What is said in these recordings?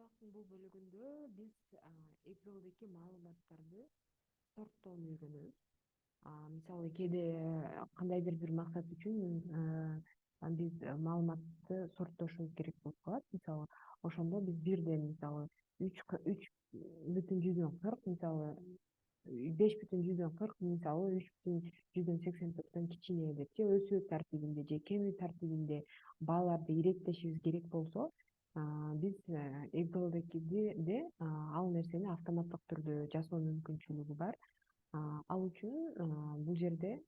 Талктын бул бөлүгүндө биз Excel'deki маалыматтарды сорттоону үйрөнөбүз. Мисалы кээде кандайдыр бир максат үчүн биз маалыматты сорттошубуз керек болуп калат. Мисалы ошондо биз бирден мисалы 3,40 мисалы 5,40 мисалы 3,84 кичине деп же өсүү тартибинде же кемүү тартибинде бааларды иреттешибиз керек болсо, биз Excel'dekиде ал нерсени автоматтык түрдө жасоо мүмкүнчүлүгү бар. Ал үчүн бул жерде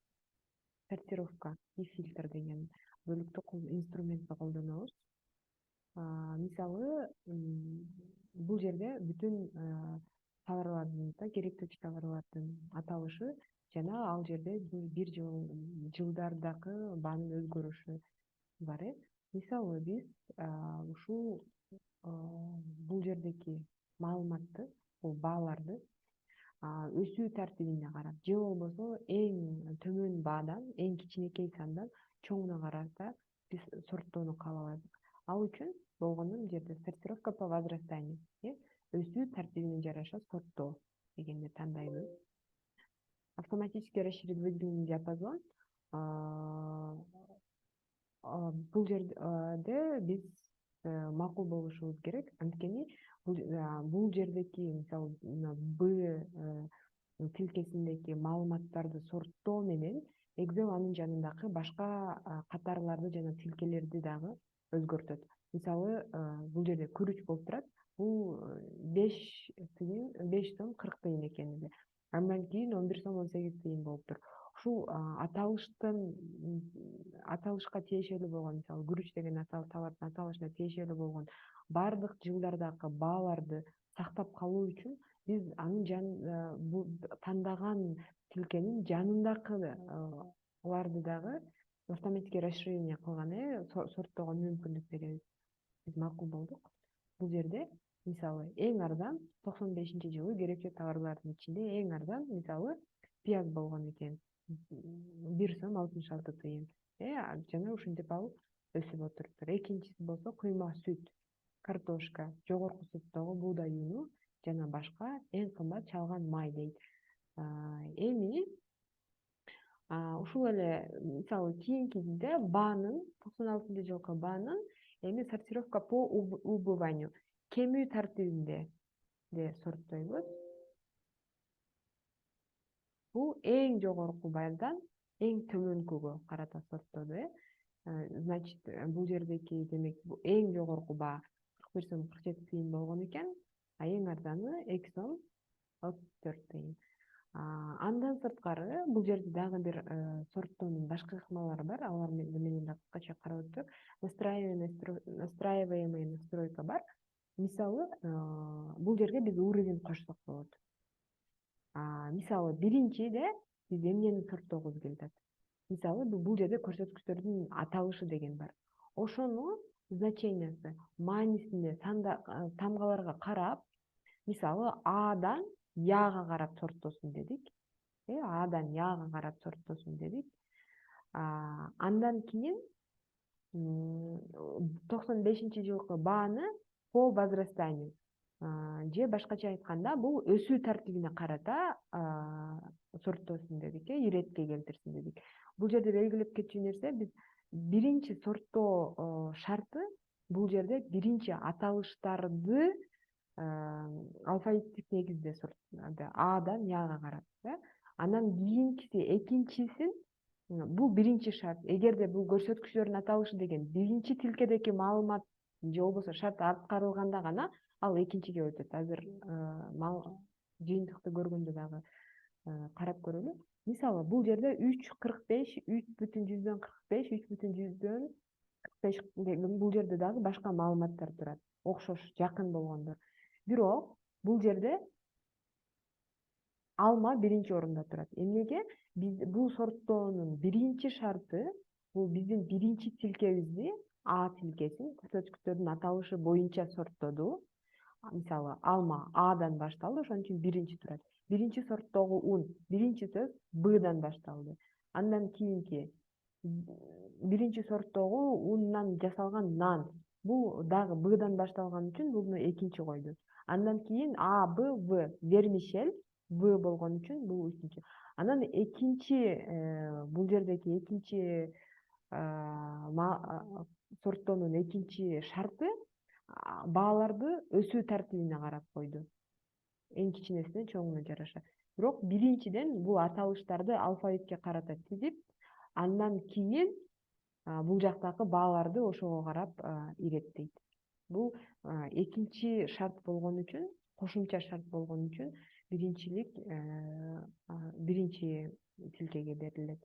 сортировка и фильтр деген бөлүктү инструментти колдонобуз. Мисалы бул жерде бүтүн товарлардын керектүүчү товарлардын аталышы жана ал жерде бир жылдардагы баанын өзгөрүшү бар. Мисалы биз ушул бул жердеки маалыматты, бул бааларды өсүү тартибине карап же болбосо эң төмөн баадан эң кичинекей сандан чоңуна карата биз сорттоону каалабайбыз. Ал үчүн болгону бул жерде сортировка по возрастанию, өсүү тартибине жараша сорттоо дегенди тандайбыз. Автоматически расширить выделенный диапазон. Бул жерде биз макул болушубуз керек. Анткени бул жердеки мисалы Б тилкесиндеги маалыматтарды сорттоо менен Excel анын жанындагы башка катарларды жана тилкелерди дагы өзгөртөт. Мисалы бул жерде күрүч болуп турат. Бул 5 сом 40 тыйын экен эле. Андан кийин 11 сом 18 тыйын болуп тур. Ушул аталышка тиешелүү болгон, мисалы күрүч деген товардын аталышына тиешелүү болгон баардык жылдардагы бааларды сактап калуу үчүн биз анын тандаган тилкенин жанындагыларды дагы автоматически расширение кылган, сорттоого мүмкүндүк беребиз. Биз макул болдук. Бул жерде мисалы эң арзан 95-жылы керектүү товарлардын ичинде эң арзан мисалы пияз болгон экен. 1 сом 66 тыйын. Жана ушинтип алып өсүп отуруптур. Экинчиси болсо кыйма сүт, картошка, жогорку сорттогу буудай уну жана башка эң кымбат чалган май дейт. Эми ушул эле мисалы кийинкисинде баанын 96-жылкы баанын эми сортировка по убыванию кемүү тартибинде сорттойбуз. Бул эң жогорку баадан эң төмөнкүгө карата сорттоду. Значит, бул жердеки демек эң жогорку баа 41 сом 47 тыйын болгон экен, эң арзаны 2 сом 34 тыйын. Андан сырткары бул жерде дагы бир сорттоонун башка ыкмалары бар. Алар менен да кыскача карап өтсөк, настраиваемый настройка бар. Мисалы бул жерге биз уровень кошсок болот. Мисалы биринчиде биз эмнени сорттогубуз келип атат. Мисалы бул жерде көрсөткүчтөрдүн аталышы деген бар. Ошону значениясы маанисинде тамгаларга карап, мисалы Адан Яга карап сорттосун дедик. Адан Яга карап сорттосун дедик. Андан кийин 95-жылкы бааны по возрастанию же башкача айтканда бул өсүү тартибине карата сорттосун дедик, иретке келтирсин дедик. Бул жерде белгилеп кетчү нерсе, биз биринчи сорттоо шарты бул жерде биринчи аталыштарды алфавиттик негизде Адан Яга карап, анан кийинкиси экинчисин бул биринчи шарт. Эгерде бул көрсөткүчтөрдүн аталышы деген биринчи тилкедеки маалымат же болбосо шарт аткарылганда гана ал экинчиге өтөт. Азыр жыйынтыкты көргөндө дагы карап көрөлү. Мисалы бул жерде 3,45, 3,45, 3,45 бул жерде дагы башка маалыматтар турат. Окшош, жакын болгондор. Бирок бул жерде алма биринчи орунда турат. Эмнеге? Биз бул сорттоонун биринчи шарты бул биздин биринчи тилкебизди, А тилкесин көрсөткүчтөрдүн аталышы боюнча сорттоду. Мисалы алма Адан башталды, ошон үчүн биринчи турат. Биринчи сорттогу ун, биринчи сөз Бдан башталды. Андан кийинки биринчи сорттогу ундан жасалган нан, Бул дагы бдан башталган үчүн буну экинчи койду. Андан кийин А, Б, В, вермишель В болгон үчүн бул үчүнчү. Анан бул жердеги экинчи сорттоонун экинчи шарты бааларды өсүү тартибине карап койду. Эң кичинесинен чоңуна жараша. Бирок биринчиден бул аталыштарды алфавитке карата тизип, андан кийин бул жактагы бааларды ошого карап иреттейт. Бул экинчи шарт болгон үчүн, кошумча шарт болгон үчүн биринчилик биринчи тилкеге берилет.